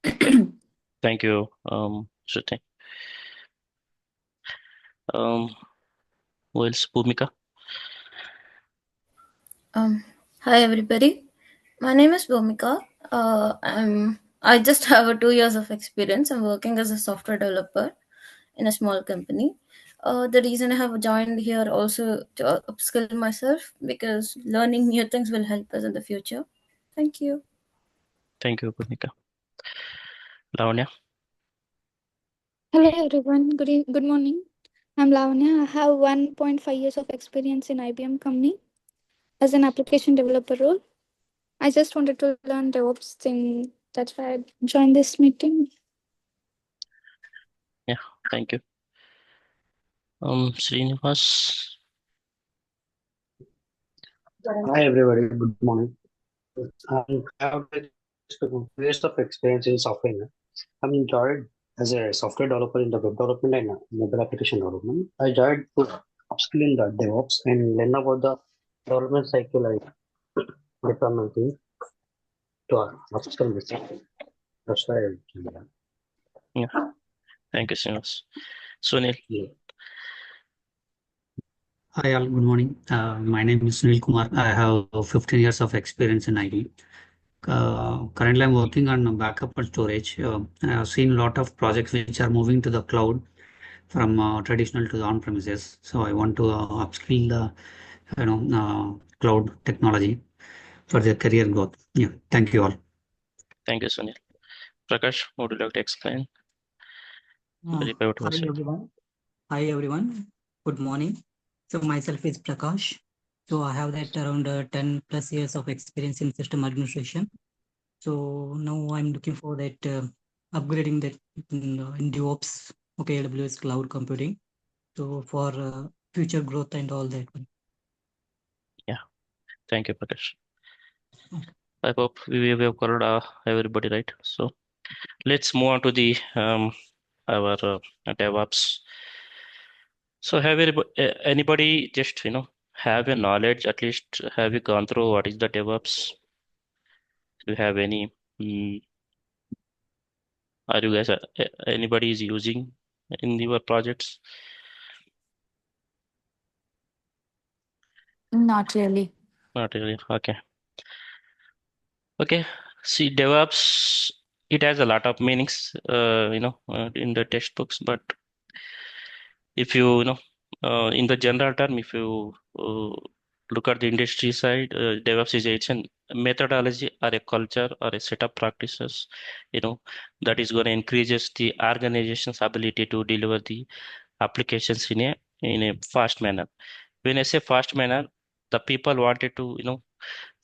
Thank you, Shruti. Who else? Bhumika? Um, Hi everybody. My name is Bhumika. I just have 2 years of experience. I'm working as a software developer in a small company. The reason I have joined here also to upskill myself because learning new things will help us in the future. Thank you. Thank you, Bhumika. Lavanya? Hello everyone. Good morning. I'm Lavanya. I have 1.5 years of experience in IBM company as an application developer role. I just wanted to learn DevOps thing. That's why I joined this meeting. Yeah, thank you. Srinivas? Hi everybody, good morning. I have like 2 years of experience in software. I'm employed as a software developer in the web development and mobile application development. I joined to upskill in the DevOps and learn about the development cycle like deployment thing to upskill myself. That's why I joined that. Yeah, thank you, Srinivas. Sunil? Yeah. Hi all, good morning. My name is Sunil Kumar. I have 15 years of experience in IT. Currently, I'm working on backup and storage. I have seen a lot of projects which are moving to the cloud from traditional to the on-premises. So I want to upskill the cloud technology for their career growth. Yeah, thank you all. Thank you, Sunil. Prakash, would you like to explain? Very pivotal Hi side. everyone. Hi everyone. Good morning. So myself is Prakash. So I have that around 10 plus years of experience in system administration. So now I'm looking for that upgrading that in DevOps, okay, AWS cloud computing. So for future growth and all that one. Yeah, thank you, Prakash. I hope we have covered everybody, right? So let's move on to the our DevOps. So have anybody just have a knowledge, at least have you gone through what is the DevOps? Do you have any? mm, Are you guys anybody is using in your projects? Not really. Not really. Okay. Okay. See, DevOps, it has a lot of meanings, in the textbooks, but if in the general term, if you look at the industry side, DevOps is it's a methodology or a culture or a set of practices, that is going to increases the organization's ability to deliver the applications in a fast manner. When I say fast manner, the people wanted to,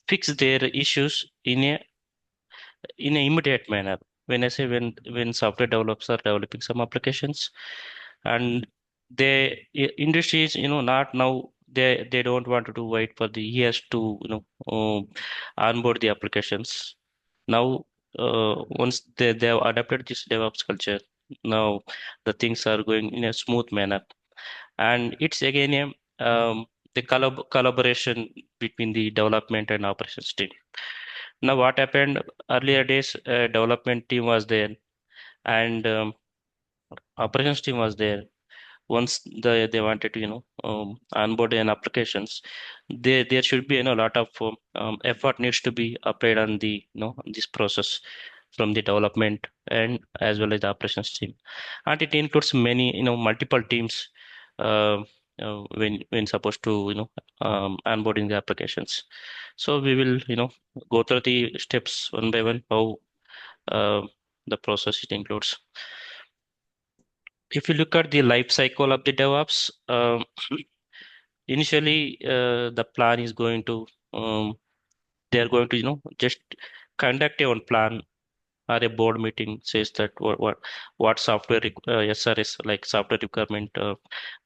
fix their issues in an immediate manner. When I say when software developers are developing some applications, and industries, not now, they don't want to wait for the years to onboard the applications. Now, once they have adapted this DevOps culture, now the things are going in a smooth manner, and it's again the collaboration between the development and operations team. Now, what happened earlier days, development team was there, and operations team was there. Once they wanted to onboard an applications, there should be a lot of effort needs to be applied on the this process from the development and as well as the operations team, and it includes many multiple teams uh, when supposed to onboarding the applications. So we will go through the steps one by one how uh, the process it includes. If you look at the life cycle of the DevOps, initially the plan is going to they are going to just conduct a one plan or a board meeting says that what software SRS like software requirement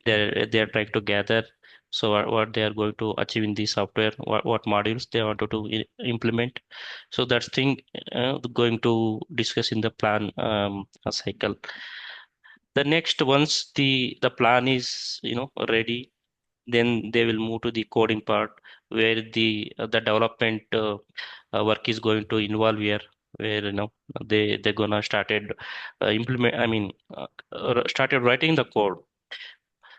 they're trying to gather. So what they are going to achieve in the software, what modules they want to implement. So that's thing going to discuss in the plan cycle. The next, once the plan is ready, then they will move to the coding part where the development work is going to involve here. where they're gonna started implement. I mean, started writing the code.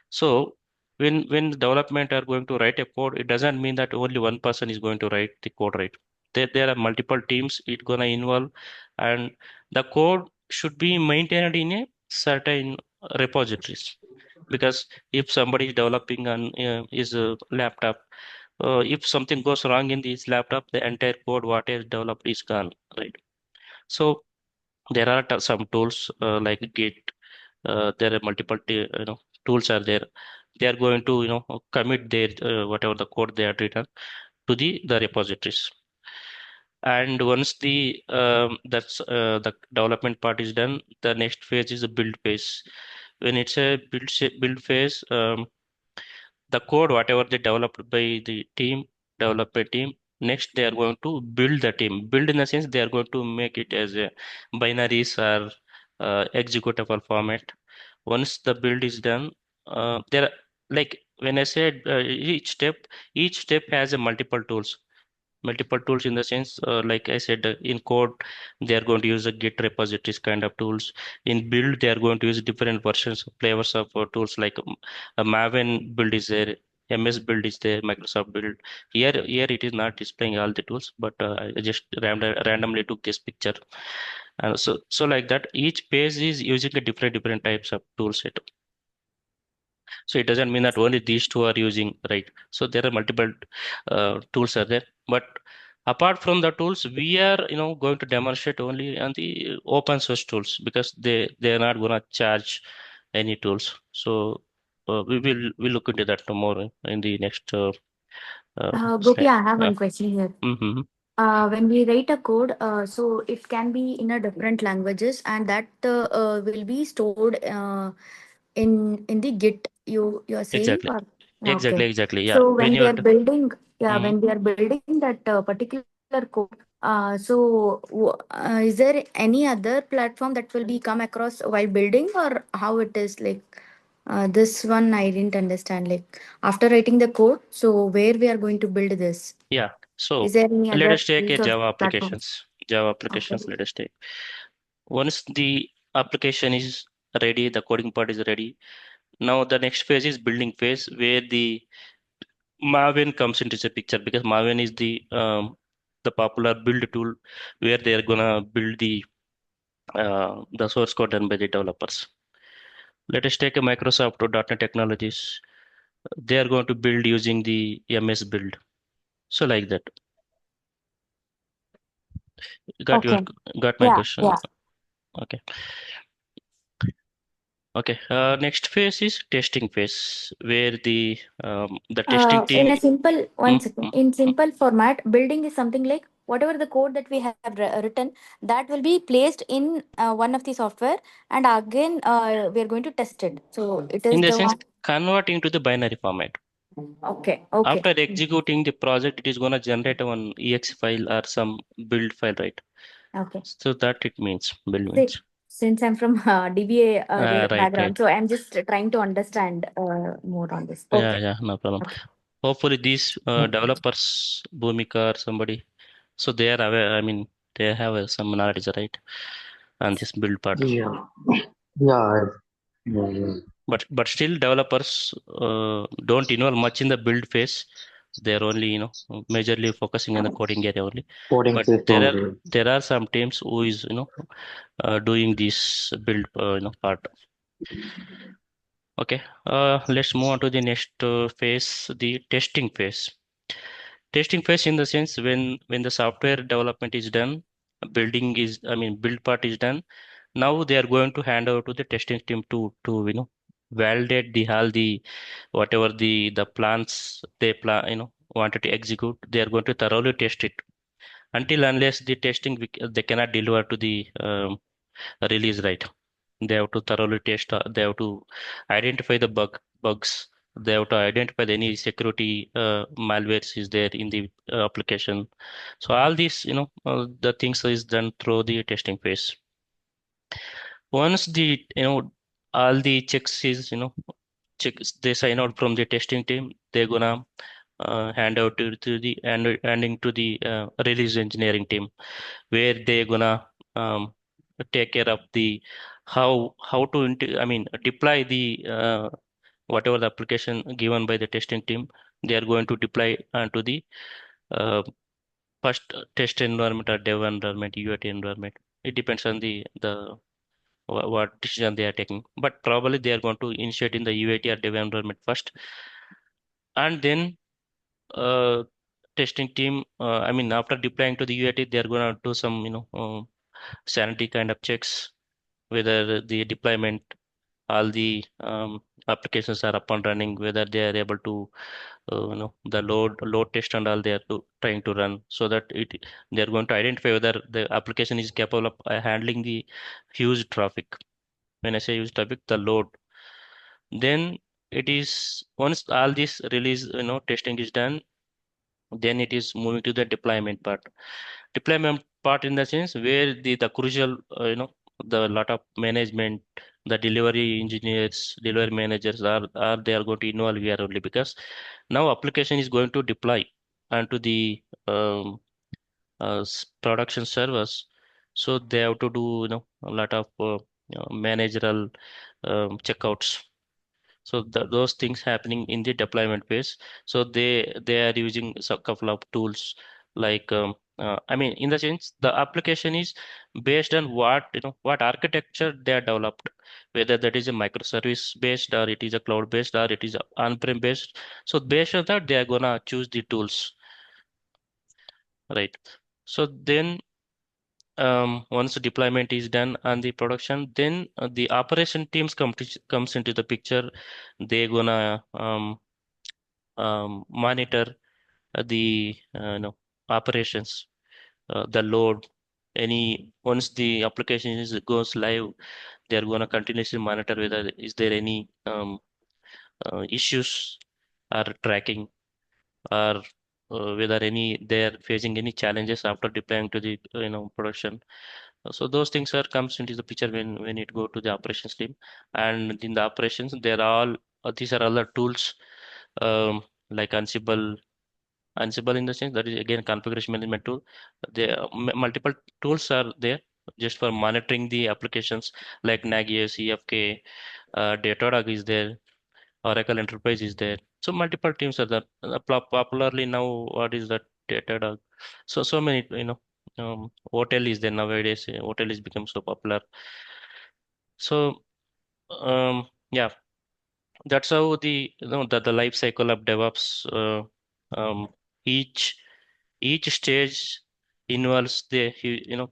So when development are going to write a code, it doesn't mean that only one person is going to write the code, right? There are multiple teams it gonna involve, and the code should be maintained in a certain repositories. Because if somebody is developing on his laptop, if something goes wrong in this laptop, the entire code what is developed is gone, right? So there are some tools like Git. There are multiple tools are there. They are going to commit their whatever the code they have written to the repositories. And once the development part is done, the next phase is a build phase. When it's a build phase, the code whatever they developed by the developer team, next they are going to build the team. Build in the sense they are going to make it as a binaries or executable format. Once the build is done, there like when I said each step has a multiple tools in the sense like I said, in code they are going to use a git repositories kind of tools. In build they are going to use different versions flavors of tools like a maven build is there, ms build is there, microsoft build. Here it is not displaying all the tools, but I just randomly took this picture. And so like that each page is using a different types of tool set. So it doesn't mean that only these two are using, right? So there are multiple tools are there. But apart from the tools, we are going to demonstrate only on the open source tools because they are not gonna charge any tools. So we look into that tomorrow in the next Gopi, slide. I have one question here. Mm-hmm. When we write a code, so it can be in a different languages, and that will be stored in the Git. You are saying, Exactly. or okay. Exactly. Yeah. So When when we you're are building, yeah, mm-hmm. when we are building that particular code, is there any other platform that will be come across while building, or how it is like? This one I didn't understand. Like after writing the code, so where we are going to build this? Yeah. So Is there any let other us take a use of Java platform? applications. Java Okay. applications. Let us take. Once the application is ready, the coding part is ready. Now the next phase is building phase where the Maven comes into the picture because Maven is the popular build tool where they are gonna build the source code done by the developers. Let us take a Microsoft or .NET Technologies. They are going to build using the MS build. So like that. Got your Okay. got my Yeah. question? Yeah. Okay. Okay. Next phase is testing phase where the testing In team. a simple one Mm, second. mm, In mm. simple format, building is something like whatever the code that we have written that will be placed in one of the software, and again we are going to test it. So it In is the the sense one. converting to the binary format. Okay. Okay. After executing the project, it is gonna generate one exe file or some build file, right? Okay. So that it means build See, means. since I'm from DBA Right. background, so I'm just trying to understand more on this. Okay. Yeah, no problem. Okay. Hopefully these developers, Bhumika or somebody, so they are aware. I mean, they have some knowledge, right, on this build part. Yeah, yeah, yeah. But still, developers don't involve much in the build phase. They're only majorly focusing on the coding area only. Coding But phase there are only. there are some teams who is doing this build part. Okay, let's move on to the next phase, the testing phase. Testing phase in the sense when the software development is done, build part is done. Now they are going to hand over to the testing team to validate the all the whatever the plans they plan wanted to execute. They are going to thoroughly test it until unless the testing they cannot deliver to the release, right. They have to thoroughly test. They have to identify the bugs. They have to identify any security malwares is there in the application. So all these, the things is done through the testing phase. Once the all the checks is checks they sign out from the testing team, they're gonna hand out to the handing to the release engineering team, where they're gonna take care of the how to deploy the whatever the application given by the testing team. They are going to deploy onto the uh, first test environment or dev environment, UAT environment. It depends on the what decision they are taking. But probably they are going to initiate in the UAT or dev environment first, and then uh, testing team. After deploying to the UAT, they are going to do some sanity kind of checks whether the deployment all the applications are up and running, whether they are able to the load test and all they are trying to run, so that they are going to identify whether the application is capable of handling the huge traffic. When I say huge traffic, the load, then it is once all this release testing is done, then it is moving to the deployment part in the sense where the crucial the lot of management, the delivery engineers, delivery managers are they are going to involve here only, because now application is going to deploy onto the production servers. So they have to do a lot of managerial checkouts. So those things happening in the deployment phase. So they are using a couple of tools like in the sense the application is based on what architecture they are developed, whether that is a microservice based or it is a cloud based or it is on-prem based. So based on that they are gonna choose the tools, right? So then once the deployment is done on the production, then the operation teams comes into the picture. They're gonna monitor the operations, the load. Any once the application goes live, they are gonna continuously monitor whether is there any issues or tracking, or whether any they are facing any challenges after deploying to the production. So those things are comes into the picture when it go to the operations team. And in the operations there are all these are other tools like Ansible in the sense that is again configuration management tool. There multiple tools are there just for monitoring the applications like Nagios, EFK, Datadog is there, Oracle Enterprise is there. So multiple teams are there. Popularly now, what is that Datadog? So many hotel is there nowadays. Hotel is become so popular. So yeah, that's how the life cycle of DevOps. Each each stage involves the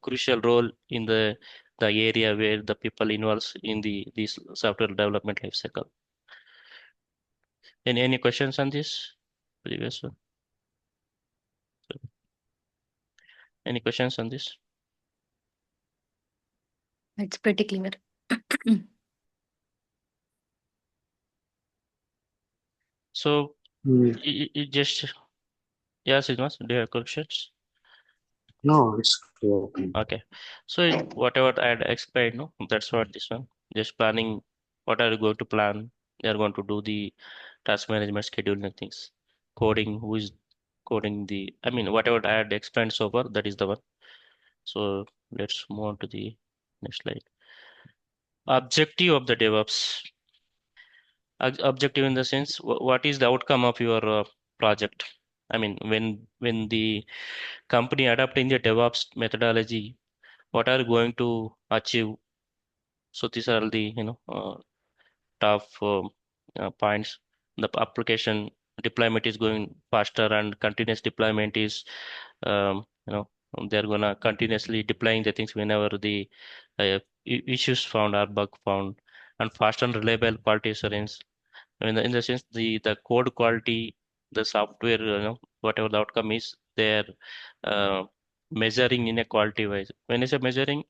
crucial role in the area where the people involves in this software development life cycle. Any questions on this previous one? Any questions on this? It's pretty clear. So Mm, it just yes, it was. Do you have questions? no, it's clear. Okay. So whatever I had explained, no, that's what this one. Just planning. What are you going to plan? They are going to do the task management, scheduling and things. Coding. Who is coding the? Whatever I had explained so far, that is the one. So let's move on to the next slide. Objective of the DevOps. Objective in the sense, what is the outcome of your project? When the company adopting the DevOps methodology, what are you going to achieve? So these are the top points. The application deployment is going faster, and continuous deployment is they're gonna continuously deploying the things whenever the issues found or bug found, and fast and reliable quality assurance. In the sense the code quality, the software, whatever the outcome is, they're uh, measuring in a quality wise. When I say measuring,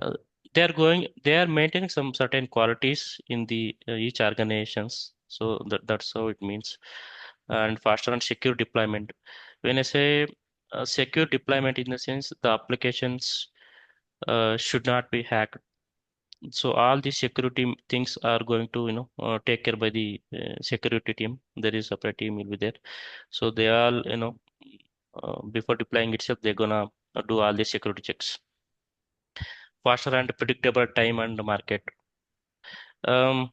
uh, they are maintaining some certain qualities in the each organizations. So that's how it means. And faster and secure deployment. When I say secure deployment, in the sense the applications should not be hacked. So all these security things are going to take care by the security team. There is a separate team will be there. So they all before deploying itself, they're gonna do all the security checks. Faster and predictable time and market. Um,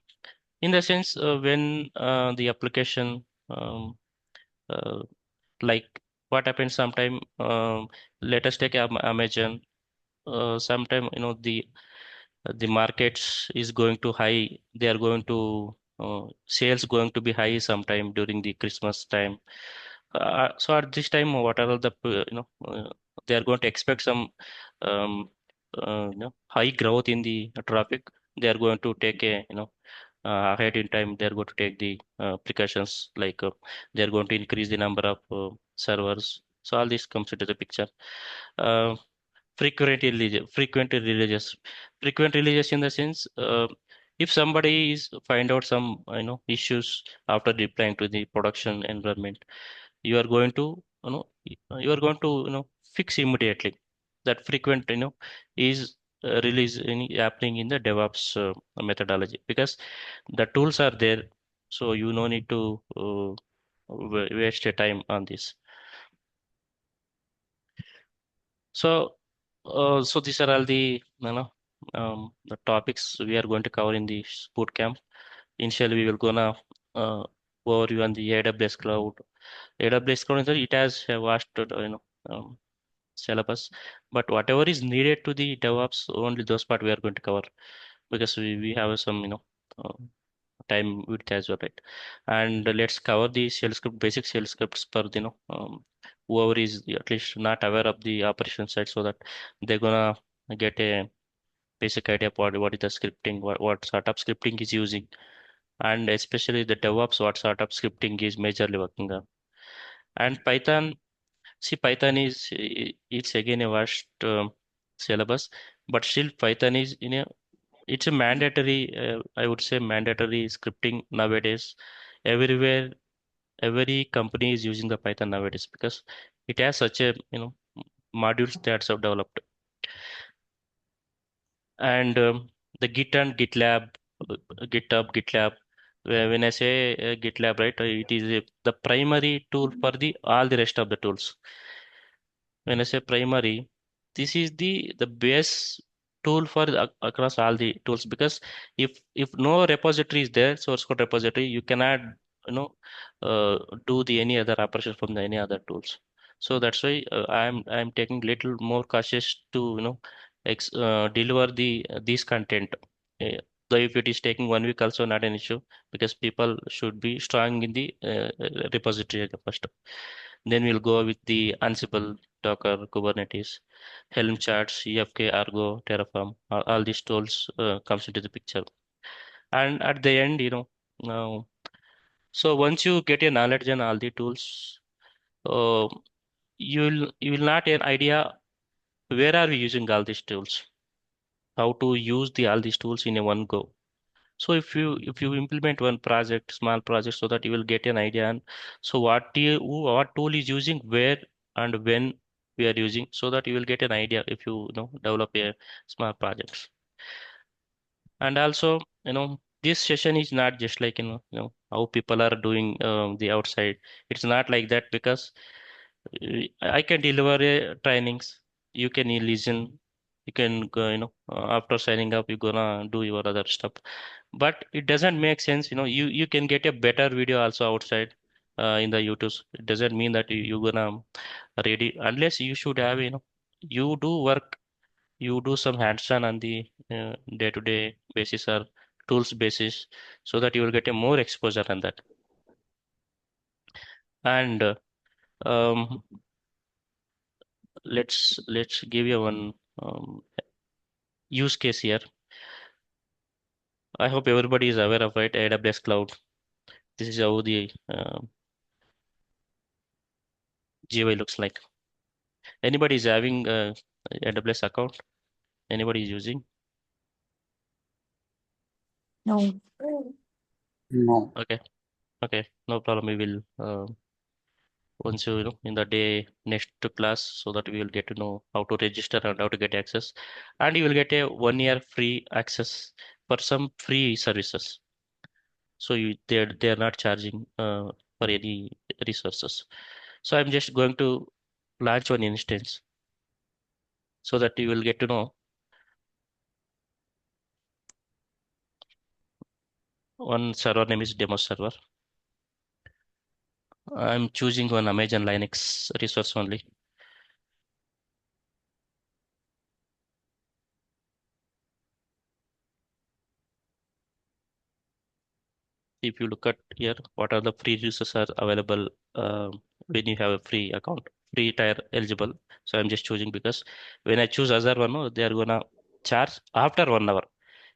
in the sense when the application uh, like what happens sometime, let us take Amazon. Sometime the markets is going to high. They are going to sales going to be high sometime during the Christmas time. So at this time, what are the they are going to expect some um, high growth in the traffic. They are going to take a ahead in time. They are going to take the precautions like they are going to increase the number of servers. So all this comes into the picture. Uh, frequent releases in the sense if somebody is find out some issues after deploying to the production environment, you are going to you are going to fix immediately. That frequent is release happening in the DevOps methodology, because the tools are there, so you no need to waste your time on this. So so these are all the the topics we are going to cover in the boot camp. Initially we will gonna uh, overview on the AWS cloud. AWS cloud, it has a vast um, syllabus, but whatever is needed to the DevOps, only those part we are going to cover, because we have some time width as well, right? And let's cover the shell script, basic shell scripts for whoever is at least not aware of the operation side, so that they're gonna get a basic idea of what is the scripting, what sort of scripting is using, and especially the DevOps, what sort of scripting is majorly working on. And Python, see, Python is it's again a vast syllabus, but still Python is it's a mandatory, I would say mandatory scripting nowadays. Everywhere, every company is using the Python nowadays, because it has such a modules that are developed. And the Git and GitLab, GitHub, GitLab. When I say GitLab, right, it is the primary tool for the all the rest of the tools. When I say primary, this is the base tool for across all the tools, because if no repository is there, source code repository, you cannot you know do the any other operation from the any other tools. So that's why I'm taking little more cautious to deliver this content. Though if it is taking 1 week, also not an issue, because people should be strong in the repository at the first. Then we'll go with the Ansible, Docker, Kubernetes, Helm charts, EFK, Argo, Terraform. All these tools comes into the picture. And at the end, uh, so once you get a knowledge on all the tools, uh, you will not an idea where are we using all these tools, how to use the all these tools in a one go. So if you implement one project, small project, so that you will get an idea, and so what tool is using where and when we are using, so that you will get an idea if you develop a small projects. And also this session is not just like how people are doing the outside. It's not like that, because I can deliver a trainings. You can listen. You can go, after signing up, you're gonna do your other stuff. But it doesn't make sense. You can get a better video also outside in the YouTube. It doesn't mean that you're gonna read it, unless you should have, you do work, you do some hands-on on the day-to-day basis or tools basis, so that you will get a more exposure on that. And um, let's give you one use case here. I hope everybody is aware of, right, AWS cloud. This is how the GUI looks like. Anybody is having AWS account? Anybody is using? No. No. Okay, okay, no problem. We will once in the day next to class, so that we will get to know how to register and how to get access, and you will get a 1 year free access for some free services. So they're not charging for any resources. So I'm just going to launch one instance so that you will get to know. One server name is demo server. I'm choosing one Amazon Linux resource only. If you look at here, what are the free resources are available when you have a free account, free tier eligible. So I'm just choosing because when I choose other one, they are gonna charge after 1 hour.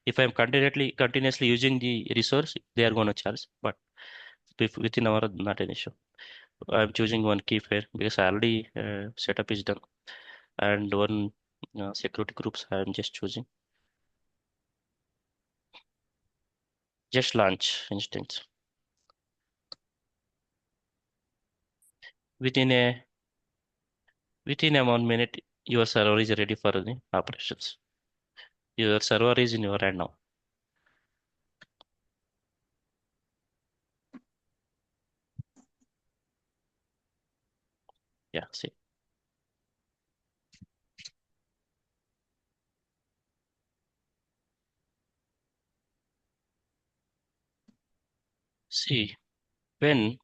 If I'm continuously using the resource, they are gonna charge. But if within hour, not an issue. I'm choosing one key pair because I already setup is done, and one security groups I'm just choosing. Just launch instance. Within a within a 1 minute, your server is ready for the operations. Your server is in your hand now. Yeah, see. See, when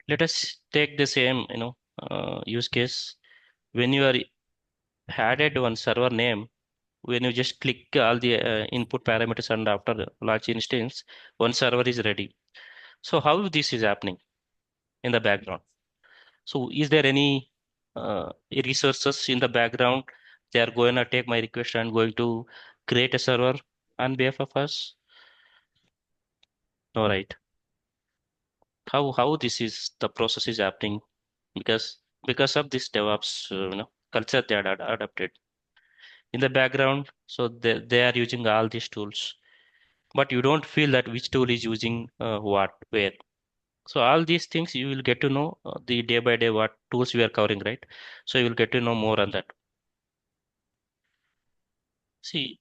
let us take the same, use case. When you are added one server name, when you just click all the input parameters and after launch instance, one server is ready. So how this is happening in the background? So is there any resources in the background? They are going to take my request and going to create a server on behalf of us? No, right. How this is the process is happening because of this DevOps culture they are adapted in the background. So they are using all these tools, but you don't feel that which tool is using what where. So all these things you will get to know the day by day what tools we are covering, right? So you will get to know more on that. See,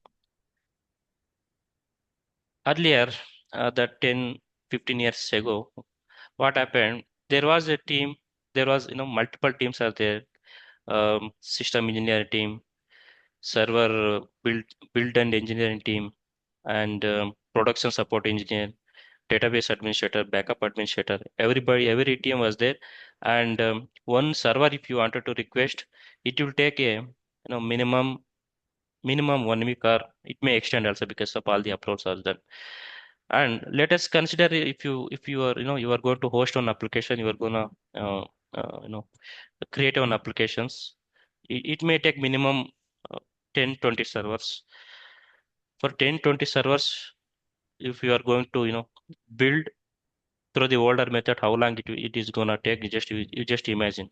earlier, that 10, 15 years ago, what happened? There was a team, there was, multiple teams are there. System engineering team, server build and engineering team, and production support engineer, database administrator, backup administrator. Every team was there. And one server, if you wanted to request, it will take a, minimum 1 week, or it may extend also because of all the uploads are done. And let us consider if you are you are going to host one application, you are gonna uh, create one applications. It may take minimum uh, 10-20 servers. For 10-20 servers, if you are going to build through the older method, how long it is gonna take? You just imagine.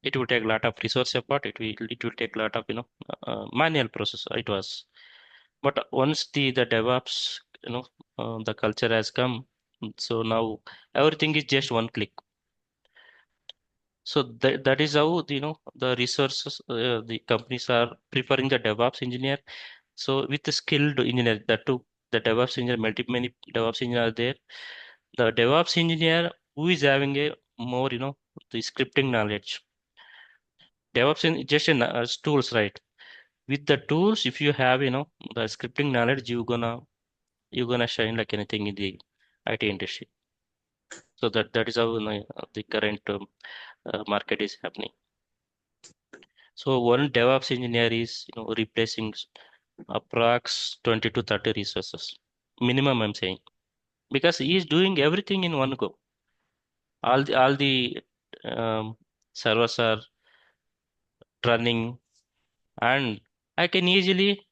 It will take a lot of resource effort. It will take a lot of manual process. It was. But once the DevOps, the culture has come, so now everything is just one click. So that is how the resources, the companies are preferring the DevOps engineer. So with the skilled engineer, that too, the DevOps engineer, many DevOps engineers are there. The DevOps engineer who is having a more, the scripting knowledge. DevOps is just tools, right? With the tools, if you have, the scripting knowledge, you're gonna shine like anything in the IT industry. So that is how the current market is happening. So one DevOps engineer is replacing approx 20 to 30 resources minimum. I'm saying because he is doing everything in one go. All the um, servers are running, and I can easily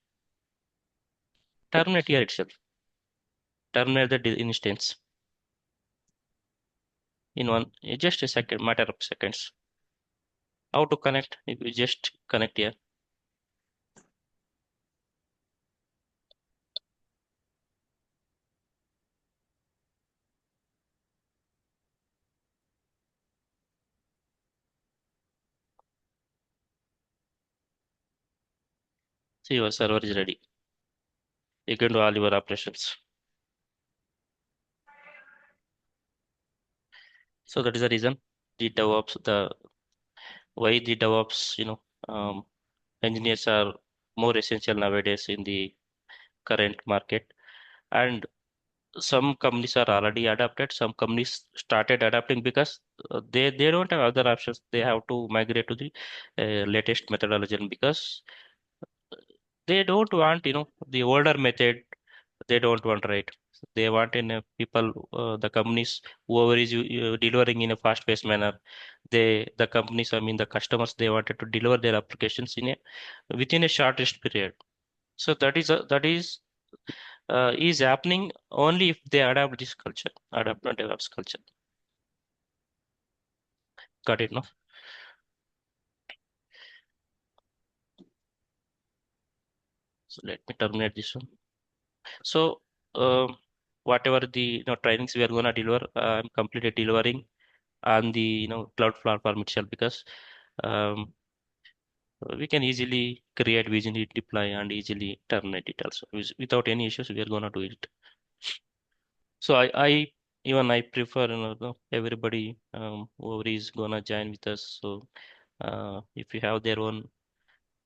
terminate here itself. Terminate the instance in just a second, matter of seconds. How to connect? If you just connect here. So your server is ready. You can do all your operations. So that is the reason the DevOps, why the DevOps, engineers are more essential nowadays in the current market. And some companies are already adapted. Some companies started adapting because they don't have other options. They have to migrate to the latest methodology, and because they don't want the older method. They don't want, right. They want in people, the companies, whoever is delivering in a fast paced manner. The companies, I mean the customers, they wanted to deliver their applications in a within a shortest period. So that is happening only if they adapt this culture, adapt and develops culture. Got it, no? So let me terminate this one. So whatever the trainings we are gonna deliver, I'm completely delivering on the cloud platform itself, because um, we can easily create, visually deploy, and easily terminate it also without any issues. We are gonna do it. So I even I prefer everybody whoever is gonna join with us. So if you have their own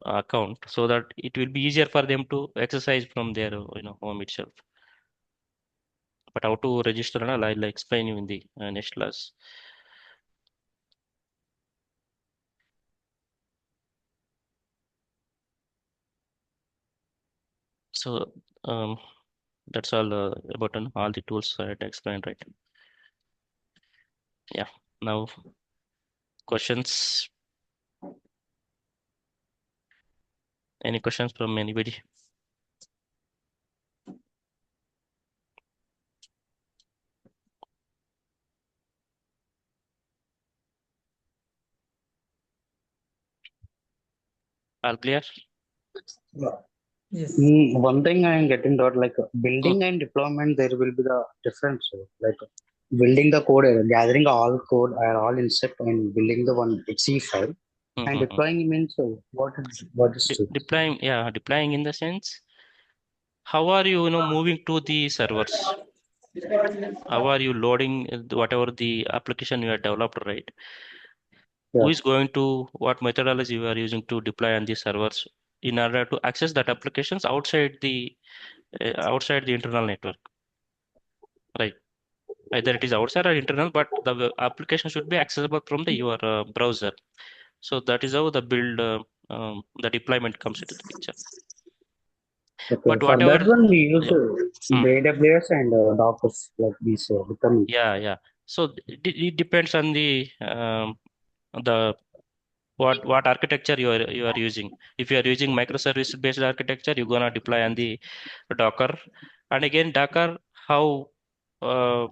account, so that it will be easier for them to exercise from their home itself. But how to register and all, I'll explain you in the next class. So that's all about all the tools I had explained, right? Yeah. Now questions. Any questions from anybody? All clear? Yes. One thing I am getting out, like Mm, building and deployment, there will be the difference. Like building the code, gathering all code or all incept and building the one C file, and mm-hmm. deploying means what is it? Deploying, yeah, deploying in the sense, how are you, moving to the servers? How are you loading whatever the application you have developed, right? Who Yeah. is going to, what methodology you are using to deploy on the servers in order to access that applications outside the internal network, right? Either it is outside or internal, but the application should be accessible from your browser. So that is how the deployment comes into the picture. Okay. But For that whatever, one, we use yeah, hmm, AWS and Docker, like these becoming. yeah. So it depends on the what architecture you are using. If you are using microservice based architecture, you're gonna deploy on the Docker. And again, Docker, how uh,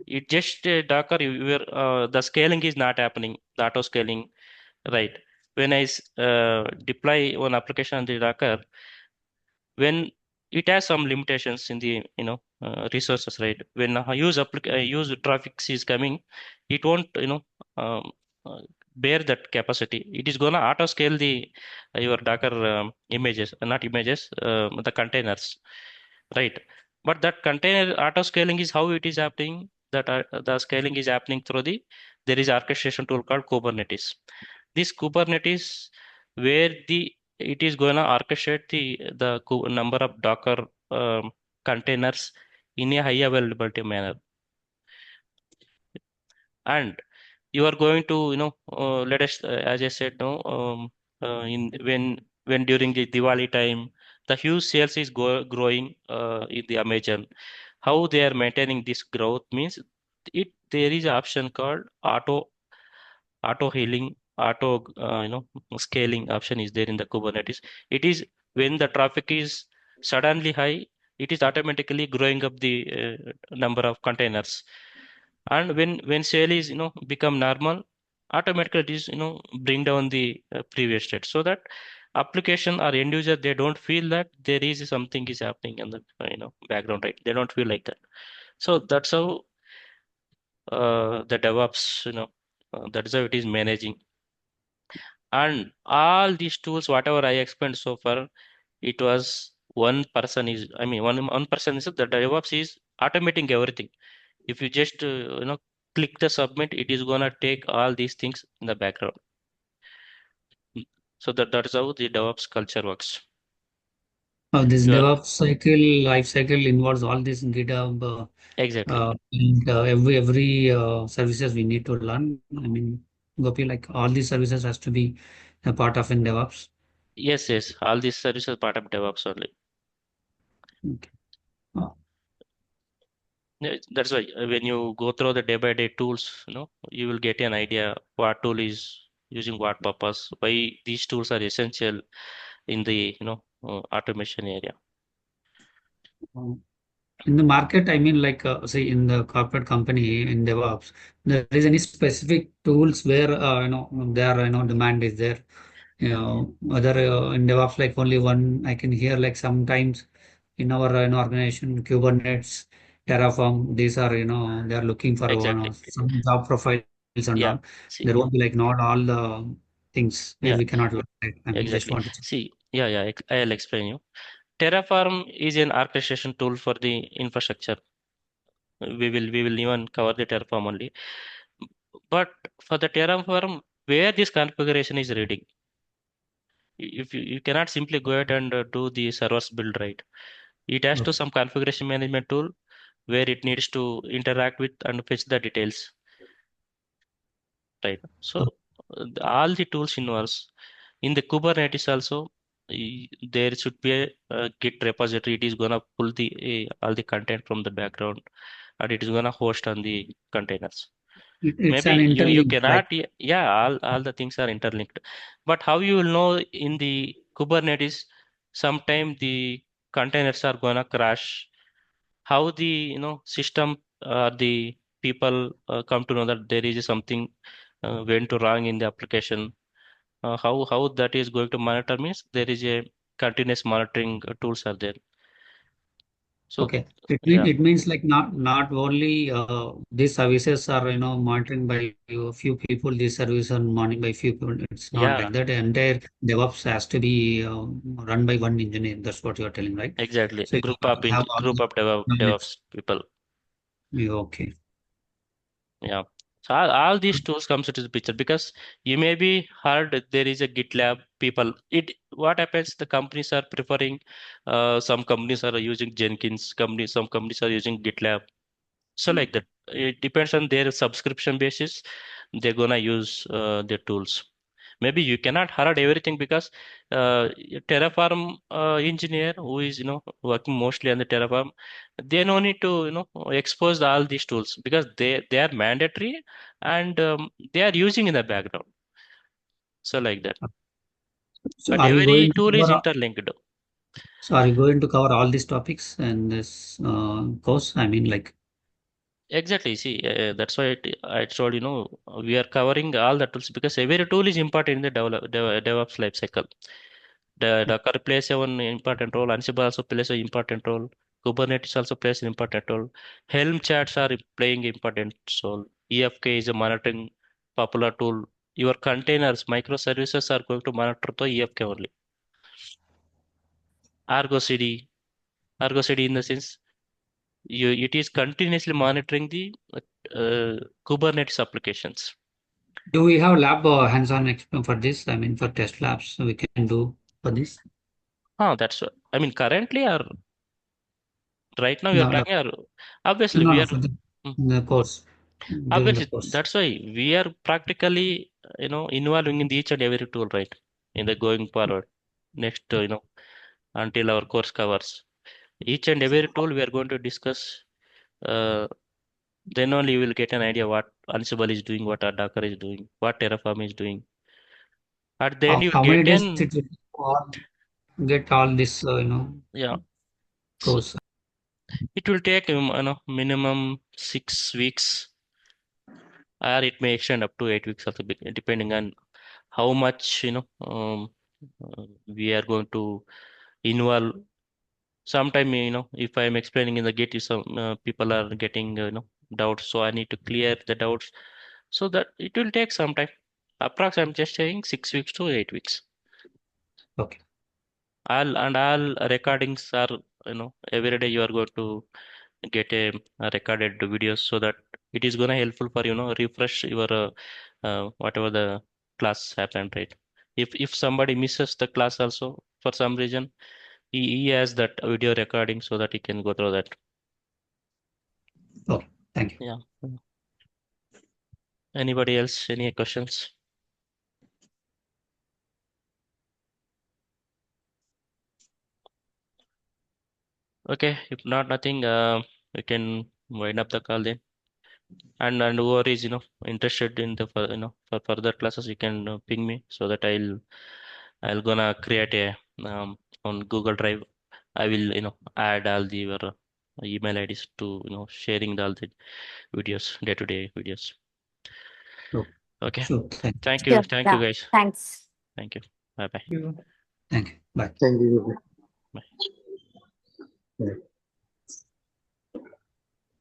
it just Docker, the scaling is not happening, the auto scaling, right? When deploy one application on the Docker, when it has some limitations in the resources, right? When use traffic is coming, it won't um, uh, bear that capacity. It is gonna auto scale the your Docker images, not images, the containers, right? But that container auto scaling is how it is happening. That the scaling is happening through there is orchestration tool called Kubernetes. This Kubernetes, where it is going to orchestrate the number of Docker containers in a high availability manner, and you are going to let us as I said, no, in when during the Diwali time, the huge sales is growing in the Amazon. How they are maintaining this growth means, there is an option called auto healing, auto scaling option is there in the Kubernetes. It is when the traffic is suddenly high, it is automatically growing up the number of containers. And when sale is become normal, automatically it is bring down the previous state, so that application or end user, they don't feel that there is something is happening in the background, right? They don't feel like that. So that's how the DevOps, that is how it is managing. And all these tools, whatever I explained so far, it was one person is, I mean, one person is the DevOps is automating everything. If you just click the submit, it is gonna take all these things in the background. So that is how the DevOps culture works. This You are DevOps cycle, life cycle involves all this GitHub exactly. and every services we need to learn. I mean, Gopi, like all these services has to be a part of in DevOps. Yes, yes. All these services part of DevOps only. Okay. Uh, Yeah, that's why when you go through the day by day tools, you will get an idea what tool is using what purpose, why these tools are essential in the automation area. In the market, I mean, like, say, in the corporate company in DevOps, there is any specific tools where, there, demand is there. Other in DevOps, like only one I can hear, like sometimes in our organization, Kubernetes, Terraform, these are, they are looking for Exactly. some job profiles and Yeah. all. See. There won't be like not all the things where Yeah. we cannot learn. Right? I mean, just Exactly. want to. See. Yeah. Yeah. I'll explain you. Terraform is an orchestration tool for the infrastructure. We will even cover the Terraform only. But for the Terraform, where this configuration is reading, if you cannot simply go ahead and do the servers build, right. It has to Okay. some configuration management tool where it needs to interact with and fetch the details, right? So all the tools involves in the Kubernetes also. There should be a Git repository. It is gonna pull the all the content from the background, and it is gonna host on the containers. It's Maybe an you interlink, right? cannot, yeah, all the things are interlinked. But how you will know in the Kubernetes, sometime the containers are gonna crash. How the system the people come to know that there is something went to wrong in the application. How that is going to monitor means there is a continuous monitoring tools are there. So Okay. yeah, It means like not only these services are monitoring by a few people, these services are monitoring by few people. It's not yeah, like that. The entire DevOps has to be run by one engineer. That's what you're telling, right? exactly. So you have all Group the of knowledge. DevOps people. Yeah, okay. Yeah. So all these tools comes into the picture because you may be heard there is a GitLab people. It what happens? The companies are preferring. Some companies are using Jenkins. Some companies are using GitLab. So like that, it depends on their subscription basis. They're gonna use their tools. Maybe you cannot hard everything because a Terraform engineer who is working mostly on the Terraform, they no need to expose all these tools because they are mandatory and they are using in the background. So like that. So But are you every going to tool is cover? interlinked. So are you going to cover all these topics in this course? I mean, like. Exactly. See, that's why I told we are covering all the tools because every tool is important in the DevOps life cycle. The Docker plays a one important role. Ansible also plays an important role. Kubernetes also plays an important role. Helm charts are playing important role. EFK is a monitoring popular tool. Your containers, microservices are going to monitor the EFK only. Argo CD, Argo CD in the sense it is continuously monitoring the Kubernetes applications. Do we have lab hands-on for this? I mean, for test labs, so we can do for this? That's what I mean. Currently, or right now, you're No, no, talking, or obviously no, we no, are. for mm, the course, during the Obviously, course. that's why we are practically, involving in each and every tool, right? In the going forward, next, until our course covers each and every tool we are going to discuss. Uh, then only you will get an idea what Ansible is doing, what our Docker is doing, what Terraform is doing. At the end, you will How many get days an it will get all this, yeah. course? It will take minimum 6 weeks, or it may extend up to 8 weeks also, depending on how much we are going to involve. Sometime if I am explaining in the gate, some people are getting doubts, so I need to clear the doubts. So that it will take some time. Approx, I'm just saying 6 weeks to 8 weeks. Okay. All recordings are, every day you are going to get a recorded videos, so that it is gonna helpful for, refresh your whatever the class happened, right? If somebody misses the class also for some reason, he has that video recording so that he can go through that. Okay. Thank you. Yeah. Anybody else? Any questions? Okay, if not, nothing, we can wind up the call then. And whoever is, interested in the for further classes, you can ping me so that I'll gonna create a on Google Drive. I will, add all the your email IDs to, sharing all the videos, day-to-day videos. Sure. Okay. Sure. Thank Sure. you. Thank you, Yeah. guys. Thanks. Thank you. Bye bye. You. Thank you. Bye. Thank you. Bye. Yeah.